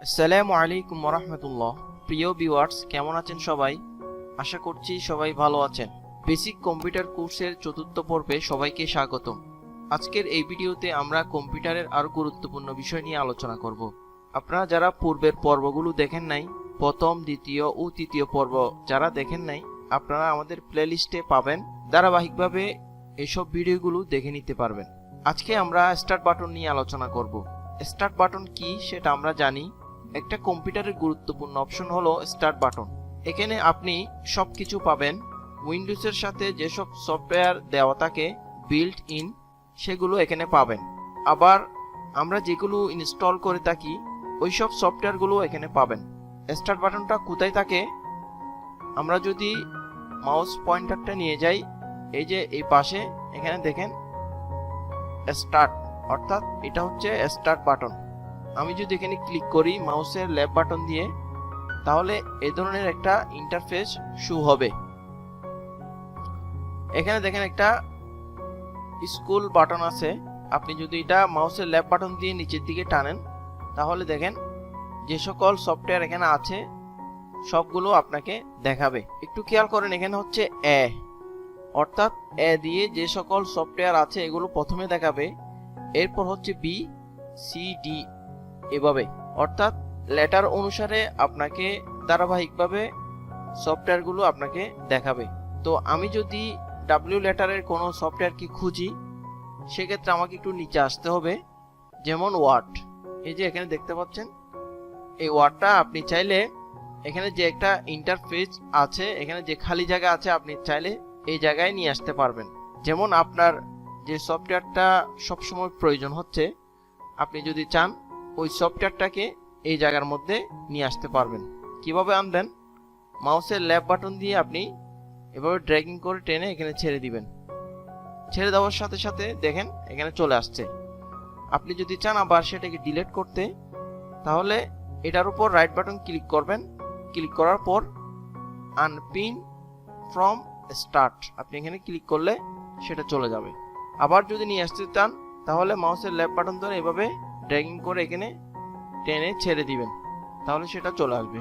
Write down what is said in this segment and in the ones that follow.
আসসালামু আলাইকুম ওয়া প্রিয় ভিউয়ার্স, কেমন আছেন সবাই? আশা করছি সবাই ভালো আছেন। বেসিক কম্পিউটার কোর্সের চতুর্থ পর্বে সবাইকে স্বাগতম। আজকের এই ভিডিওতে আমরা কম্পিউটারের আরো গুরুত্বপূর্ণ বিষয় নিয়ে আলোচনা করব। আপনারা যারা পূর্বের পর্বগুলো দেখেন নাই, প্রথম, দ্বিতীয় ও তৃতীয় পর্ব যারা দেখেন নাই, আপনারা আমাদের প্লেলিস্টে পাবেন। ধারাবাহিকভাবে এসব ভিডিওগুলো দেখে নিতে পারবেন। আজকে আমরা স্টার্ট বাটন নিয়ে আলোচনা করব। স্টার্ট বাটন কি সেটা আমরা জানি। একটা কম্পিউটারের গুরুত্বপূর্ণ অপশন হলো স্টার্ট বাটন। এখানে আপনি সবকিছু পাবেন। উইন্ডোজের সাথে যেসব সফটওয়্যার দেওয়া থাকে বিল্ট ইন, সেগুলো এখানে পাবেন। আবার আমরা যেগুলো ইনস্টল করে থাকি ওই সব সফটওয়্যারগুলো এখানে পাবেন। স্টার্ট বাটনটা কোথায় থাকে? আমরা যদি মাউস পয়েন্টারটা নিয়ে যাই, এই যে এই পাশে এখানে দেখেন স্টার্ট, অর্থাৎ এটা হচ্ছে স্টার্ট বাটন। আমি যদি এখানে ক্লিক করি মাউসের লেফট বাটন দিয়ে, তাহলে এই ধরনের একটা ইন্টারফেস শো হবে। এখানে দেখেন একটা স্কুল বাটন আছে। আপনি যদি এটা মাউসের লেফট বাটন দিয়ে নিচের দিকে টানেন, তাহলে দেখেন যে সকল সফটওয়্যার এখানে আছে সবগুলো আপনাকে দেখাবে। একটু খেয়াল করেন, এখানে হচ্ছে এ, অর্থাৎ এ দিয়ে যে সকল সফটওয়্যার আছে এগুলো প্রথমে দেখাবে। এরপর হচ্ছে বি, সি, ডি, এভাবে, অর্থাৎ লেটার অনুসারে আপনাকে ধারাবাহিকভাবে সফটওয়্যারগুলো আপনাকে দেখাবে। তো আমি যদি ডাব্লিউ লেটারের কোনো সফটওয়্যার কি খুঁজি, সেক্ষেত্রে আমাকে একটু নিচে আসতে হবে। যেমন ওয়ার্ড, এই যে এখানে দেখতে পাচ্ছেন এই ওয়ার্ডটা আপনি চাইলে এখানে যে একটা ইন্টারফেস আছে, এখানে যে খালি জায়গা আছে, আপনি চাইলে এই জায়গায় নিয়ে আসতে পারবেন। যেমন আপনার যে সফটওয়্যারটা সবসময় প্রয়োজন হচ্ছে, আপনি যদি চান ওই সফটওয়্যারটাকে এই জায়গার মধ্যে নিয়ে আসতে পারবেন। কিভাবে আনবেন? মাউসের লেফট বাটন দিয়ে আপনি এভাবে ড্র্যাগিং করে টেনে এখানে ছেড়ে দিবেন। ছেড়ে দেওয়ার সাথে সাথে দেখেন এখানে চলে আসছে। আপনি যদি চান আবার সেটাকে ডিলিট করতে, তাহলে এটার উপর রাইট বাটন ক্লিক করবেন। ক্লিক করার পর আনপিন ফ্রম স্টার্ট, আপনি এখানে ক্লিক করলে সেটা চলে যাবে। আবার যদি নিয়ে আসতে চান, তাহলে মাউসের লেফট বাটন ধরে এভাবে ড্র্যাগিং করে এখানে টেনে ছেড়ে দিবেন, তাহলে সেটা চলে আসবে।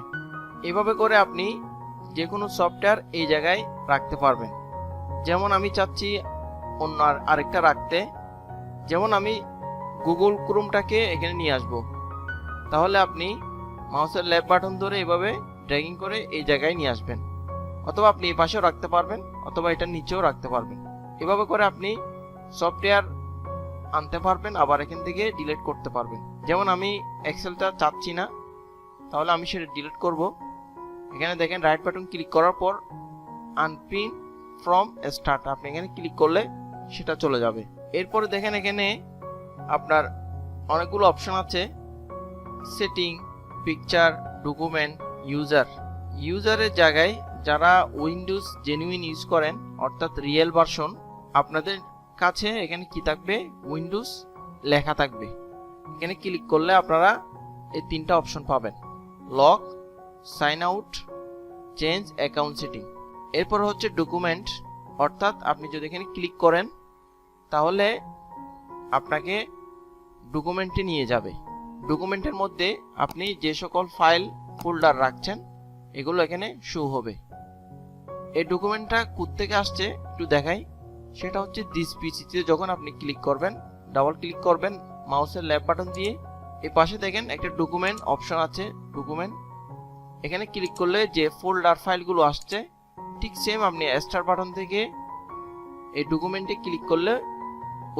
এভাবে করে আপনি যে কোনো সফটওয়্যার এই জায়গায় রাখতে পারবেন। যেমন আমি চাচ্ছি অন্য আরেকটা রাখতে, যেমন আমি গুগল ক্রোমটাকে এখানে নিয়ে আসব, তাহলে আপনি মাউসের লেফট বাটন ধরে এভাবে ড্র্যাগিং করে এই জায়গায় নিয়ে আসবেন। অথবা আপনি এই পাশেও রাখতে পারবেন, অথবা এটা নিচেও রাখতে পারবেন। এভাবে করে আপনি সফটওয়্যার আনতে পারবেন, আবার এখান থেকে ডিলিট করতে পারবেন। যেমন আমি এক্সেলটা চাচ্ছি না, তাহলে আমি সেটা ডিলিট করব। এখানে দেখেন রাইট বাটন ক্লিক করার পর আনপিন ফ্রম স্টার্ট, আপনি এখানে ক্লিক করলে সেটা চলে যাবে। এরপরে দেখেন এখানে আপনার অনেকগুলো অপশন আছে। সেটিং, পিকচার, ডকুমেন্ট, ইউজারের জায়গায় যারা উইন্ডোজ জেনুইন ইউজ করেন, অর্থাৎ রিয়েল ভার্সন, আপনাদের কাছে এখানে কি থাকবে? উইন্ডোজ লেখা থাকবে। এখানে ক্লিক করলে আপনারা এই তিনটা অপশন পাবেন: lock, sign out, change account setting. এরপর হচ্ছে ডকুমেন্ট, অর্থাৎ আপনি যদি এখানে ক্লিক করেন তাহলে আপনাকে ডকুমেন্টে নিয়ে যাবে। ডকুমেন্টের মধ্যে আপনি যে সকল ফাইল ফোল্ডার রাখছেন এগুলো এখানে শো হবে। এই ডকুমেন্টটা কোত্থেকে আসছে একটু দেখাই। সেটা হচ্ছে দিস পিসিতে যখন আপনি ক্লিক করবেন, ডাবল ক্লিক করবেন মাউসের লেফট বাটন দিয়ে, এই পাশে দেখেন একটা ডকুমেন্ট অপশন আছে, ডকুমেন্ট। এখানে ক্লিক করলে যে ফোল্ডার ফাইলগুলো আসছে, ঠিক সেম আপনি স্টার্ট বাটন থেকে এই ডকুমেন্টে ক্লিক করলে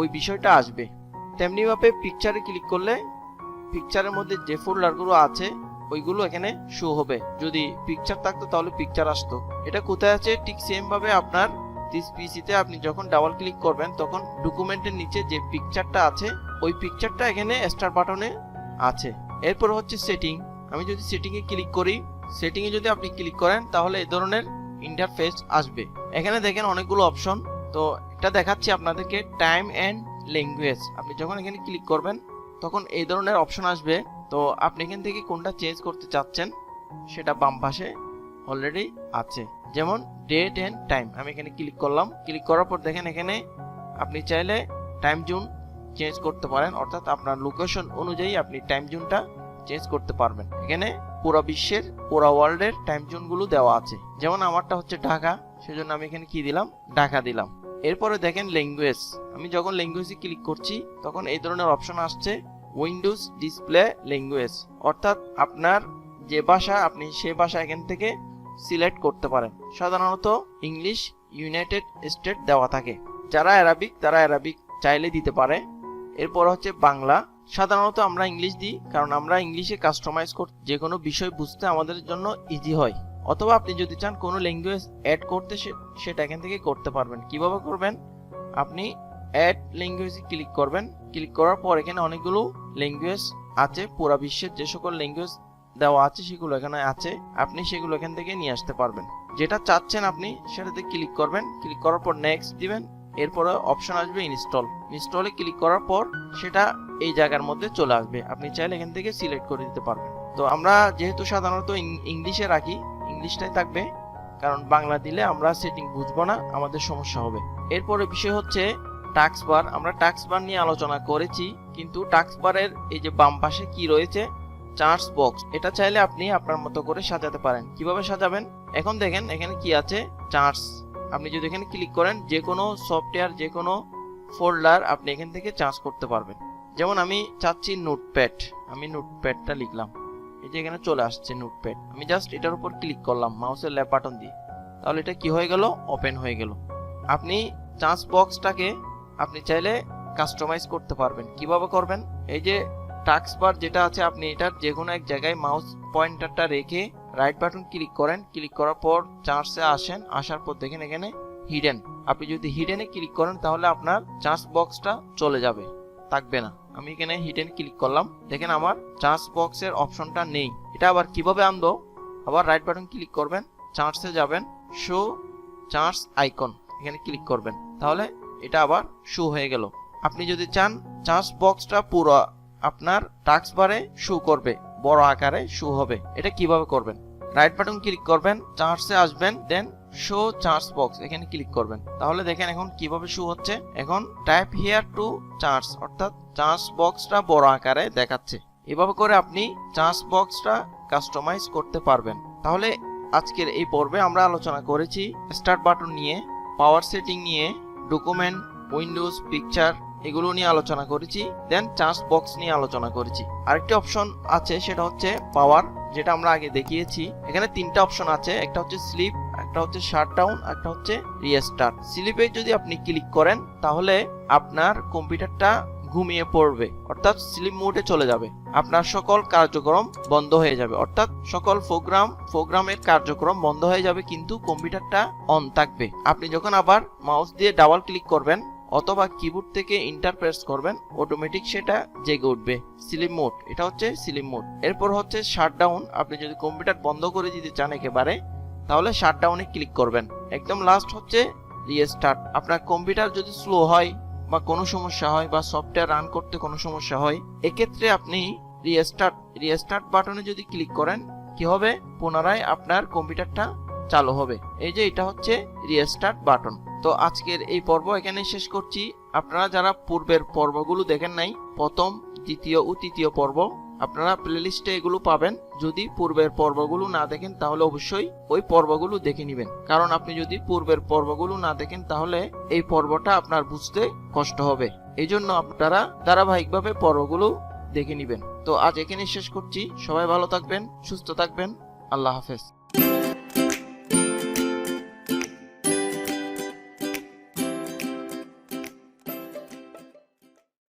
ওই বিষয়টা আসবে। তেমনিভাবে পিকচারে ক্লিক করলে পিকচারের মধ্যে যে ফোল্ডারগুলো আছে ওইগুলো এখানে শো হবে। যদি পিকচার থাকতো তাহলে পিকচার আসতো। এটা কোথায় আছে? ঠিক সেম ভাবে আপনার দিস পিসিতে আপনি যখন ডাবল ক্লিক করবেন তখন ডকুমেন্টের নিচে যে পিকচারটা আছে ওই পিকচারটা এখানে স্টার্ট বাটনে আছে। এরপর হচ্ছে সেটিং। আমি যদি সেটিং এ ক্লিক করি, সেটিং এ যদি আপনি ক্লিক করেন তাহলে এই ধরনের ইন্টারফেস আসবে। এখানে দেখেন অনেকগুলো অপশন। তো এটা দেখাচ্ছি আপনাদেরকে টাইম এন্ড ল্যাঙ্গুয়েজ। আপনি যখন এখানে ক্লিক করবেন তখন এই ধরনের অপশন আসবে। তো আপনি এখান থেকে কোনটা চেঞ্জ করতে চাচ্ছেন সেটা বাম পাশে অলরেডি আছে। যেমন ডেট এন্ড টাইম, আমি এখানে ক্লিক করলাম। ক্লিক করার পর দেখেন এখানে আপনি চাইলে টাইম জোন চেঞ্জ করতে পারেন, অর্থাৎ আপনার লোকেশন অনুযায়ী আপনি টাইম জোনটা চেঞ্জ করতে পারবেন। এখানে পুরো বিশ্বের পুরো ওয়ার্ল্ডের টাইম জোনগুলো দেওয়া আছে। যেমন আমারটা হচ্ছে ঢাকা, সেজন্য আমি এখানে কি দিলাম, ঢাকা দিলাম। এরপরে দেখেন ল্যাঙ্গুয়েজ, আমি যখন ল্যাঙ্গুয়েজে ক্লিক করছি তখন এই ধরনের অপশন আসছে উইন্ডোজ ডিসপ্লে ল্যাঙ্গুয়েজ, অর্থাৎ আপনার যে ভাষা আপনি সে ভাষা এখান থেকে সিলেক্ট করতে পারেন। সাধারণত ইংলিশ ইউনাইটেড স্টেট দেওয়া থাকে, যারা অ্যারাবিক তারা অ্যারাবিক চাইলে দিতে পারে। এরপর হচ্ছে বাংলা, সাধারণত আমরা ইংলিশ দিই কারণ আমরা ইংলিশে কাস্টমাইজ করতে যে কোনো বিষয় বুঝতে আমাদের জন্য ইজি হয়। অথবা আপনি যদি চান কোনো ল্যাঙ্গুয়েজ অ্যাড করতে সেটা এখান থেকে করতে পারবেন। কিভাবে করবেন, আপনি অ্যাড ল্যাঙ্গুয়েজে ক্লিক করবেন, ক্লিক করার পর এখানে অনেকগুলো ল্যাঙ্গুয়েজ আছে, পুরো বিশ্বের যে সকল ল্যাঙ্গুয়েজ দেওয়া আছে সেগুলো এখানে আছে, আপনি সেগুলো এখান থেকে নিয়ে আসতে পারবেন। যেটা চাচ্ছেন আপনি সেটাতে ক্লিক করবেন, ক্লিক করার পর নেক্সট দিবেন। এরপরে অপশন আসবে ইনস্টল, ইনস্টলে ক্লিক করার পর সেটা এই জায়গার মধ্যে চলে আসবে, আপনি চাইলে এখান থেকে সিলেক্ট করে দিতে পারবেন। তো আমরা যেহেতু সাধারণত ইংলিশে রাখি, ইংলিশটাই থাকবে, কারণ বাংলা দিলে আমরা সেটিং বুঝবো না, আমাদের সমস্যা হবে। এরপরে বিষয় হচ্ছে টাস্ক বার, আমরা টাস্ক বার নিয়ে আলোচনা করেছি, কিন্তু টাস্ক বারের এই যে বাম পাশে কি রয়েছে চার্টস বক্স, এটা চাইলে আপনি আপনার মতো করে সাজাতে পারেন। কিভাবে সাজাবেন, এখন দেখেন এখানে কি আছে চার্টস, আপনি যদি এখানে ক্লিক করেন যে কোনো সফটওয়্যার যে কোনো ফোল্ডার আপনি এখান থেকে চার্জ করতে পারবেন। যেমন আমি চাচ্ছি নোটপ্যাড, আমি নোটপ্যাডটা লিখলাম, এই যে এখানে চলে আসছে নোটপ্যাড, আমি জাস্ট এটার উপর ক্লিক করলাম মাউসের লেফট বাটন দিয়ে, তাহলে এটা কি হয়ে গেল, ওপেন হয়ে গেল। আপনি চার্জ বক্সটাকে আপনি চাইলে কাস্টমাইজ করতে পারবেন। কিভাবে করবেন, এই যে টাস্ক বার যেটা আছে আপনি এটার যে কোনো এক জায়গায় মাউস পয়েন্টারটা রেখে রাইট বাটন ক্লিক করেন, ক্লিক করার পর চার্জে আসেন, আসার পর দেখেন এখানে হিডেন, আপনি যদি হিডেনে ক্লিক করেন তাহলে আপনার চার্জ বক্সটা চলে যাবে, থাকবে না। আমি এখানে হিডেন ক্লিক করলাম, দেখেন আমার চার্জ বক্সের অপশনটা নেই। এটা আবার কিভাবে আনবো, আবার রাইট বাটন ক্লিক করবেন, চার্জে যাবেন, শো চার্জ আইকন, এখানে ক্লিক করবেন, তাহলে এটা আবার শো হয়ে গেল। আপনি যদি চান চার্জ বক্সটা পুরো আপনার টাস্ক বারে শো করবে, বড় আকারে শো হবে, এটা কিভাবে করবেন, রাইট বাটন ক্লিক করবেন, চার্জে আসবেন, দেন শো চার্জ বক্স এখানে ক্লিক করবেন, তাহলে দেখেন এখন কিভাবে শো হচ্ছে। এখন টাইপ হিয়ার টু চার্জ, অর্থাৎ চার্জ বক্সটা বড় আকারে দেখাচ্ছে। এভাবে করে আপনি চার্জ বক্সটা কাস্টমাইজ করতে পারবেন। তাহলে আজকের এই পর্বে আমরা আলোচনা করেছি স্টার্ট বাটন নিয়ে, পাওয়ার সেটিং নিয়ে, ডকুমেন্ট, উইন্ডোজ, পিকচার এগুলো নিয়ে আলোচনা করেছি, দেন চার্জ বক্স নিয়ে আলোচনা করেছি। আরেকটি অপশন আছে সেটা হচ্ছে পাওয়ার, যেটা আমরা আগে দেখিয়েছি। এখানে তিনটা অপশন আছে, একটা হচ্ছে স্লিপ, একটা হচ্ছে শাটডাউন, একটা হচ্ছে রিস্টার্ট। স্লিপে যদি আপনি ক্লিক করেন তাহলে আপনার কম্পিউটারটা ঘুমিয়ে পড়বে, অর্থাৎ স্লিপ মোডে চলে যাবে, আপনার সকল কার্যক্রম বন্ধ হয়ে যাবে, অর্থাৎ সকল প্রোগ্রামের কার্যক্রম বন্ধ হয়ে যাবে, কিন্তু কম্পিউটারটা অন থাকবে। আপনি যখন আবার মাউস দিয়ে ডাবল ক্লিক করবেন অথবা কিবোর্ড থেকে এন্টার প্রেস করবেন, অটোমেটিক সেটা জেগে উঠবে, স্লিপ মোড, এটা হচ্ছে স্লিপ মোড। এরপর হচ্ছে শাটডাউন, আপনি যদি কম্পিউটার বন্ধ করে দিতে চান একেবারে তাহলে শাটডাউনে ক্লিক করবেন। একদম লাস্ট হচ্ছে রিস্টার্ট, আপনার কম্পিউটার যদি স্লো হয় বা কোনো সমস্যা হয় বা সফটওয়্যার রান করতে কোনো সমস্যা হয়, এক্ষেত্রে আপনি রিস্টার্ট বাটনে যদি ক্লিক করেন কি হবে, পুনরায় আপনার কম্পিউটারটা চালু হবে। এই যে এটা হচ্ছে রিস্টার্ট বাটন। তো আজকের এই পর্ব এখানে শেষ করছি। আপনারা যারা পূর্বের পর্বগুলো দেখেন নাই, প্রথম, দ্বিতীয় ও তৃতীয় পর্ব, আপনারা প্লেলিস্টে এগুলো পাবেন। যদি পূর্বের পর্বগুলো না দেখেন তাহলে অবশ্যই ওই পর্বগুলো দেখে নেবেন, কারণ আপনি যদি পূর্বের পর্বগুলো না দেখেন তাহলে এই পর্বটা আপনার বুঝতে কষ্ট হবে। এই জন্য আপনারা ধারাবাহিকভাবে পর্বগুলো দেখে নেবেন। তো আজ এখানে শেষ করছি, সবাই ভালো থাকবেন, সুস্থ থাকবেন, আল্লাহ হাফেজ।